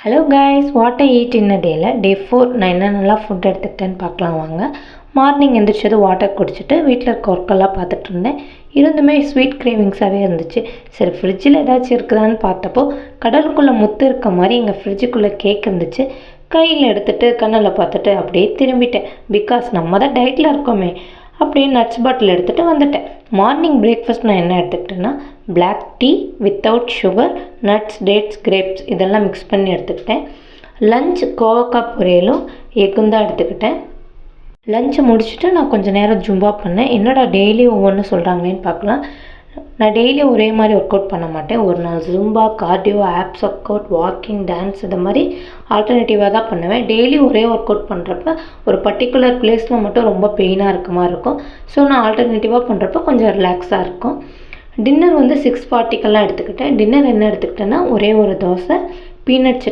Hello guys, what I eat in a டேல day 4 நான் என்னென்னலாம் ஃபுட் எடுத்துக்கிட்டேன்னு பார்க்கலாம் வாங்க. மார்னிங் எந்திரிச்சது வாட்டர் குடிச்சிட்டு வீட்டில் இருக்க ஒர்க்கெல்லாம் பார்த்துட்டு இருந்தேன். இருந்துமே ஸ்வீட் கிரேவிங்ஸாகவே இருந்துச்சு. சரி ஃப்ரிட்ஜில் ஏதாச்சும் இருக்குதான்னு பார்த்தப்போ கடலுக்குள்ளே முத்து இருக்க மாதிரி எங்கள் ஃப்ரிட்ஜுக்குள்ளே கேக் இருந்துச்சு. கையில் எடுத்துகிட்டு கண்ணில் பார்த்துட்டு அப்படியே திரும்பிட்டேன். பிகாஸ் நம்ம தான் டயட்டில் இருக்கோமே. அப்படியே நட்ஸ் பாட்டில் எடுத்துகிட்டு வந்துட்டேன். மார்னிங் பிரேக்ஃபாஸ்ட் நான் என்ன எடுத்துக்கிட்டேன்னா black tea without sugar, nuts, dates, grapes இதெல்லாம் மிக்ஸ் பண்ணி எடுத்துக்கிட்டேன். லஞ்ச் கோவக்காய் பொரியலும் எக்கும் தான் எடுத்துக்கிட்டேன். லஞ்சை முடிச்சுட்டு நான் கொஞ்சம் நேரம் ஜும்பா பண்ணேன். என்னடா டெய்லி ஒவ்வொன்று சொல்கிறாங்களேன்னு பார்க்கலாம். நான் டெய்லி ஒரே மாதிரி ஒர்க் அவுட் பண்ண மாட்டேன். ஒரு நாள் Zumba, cardio, apps work out, walking, dance இது மாதிரி ஆல்டர்னேட்டிவாக தான் பண்ணுவேன். டெய்லி ஒரே ஒர்க் அவுட் பண்ணுறப்ப ஒரு பர்டிகுலர் பிளேஸில் மட்டும் ரொம்ப பெயினாக இருக்க மாதிரி இருக்கும். ஸோ நான் ஆல்டர்னேட்டிவாக பண்ணுறப்ப கொஞ்சம் ரிலாக்ஸாக இருக்கும். டின்னர் 6:40 எடுத்துக்கிட்டேன். டின்னர் என்ன எடுத்துக்கிட்டேன்னா ஒரே ஒரு தோசை, பீனட்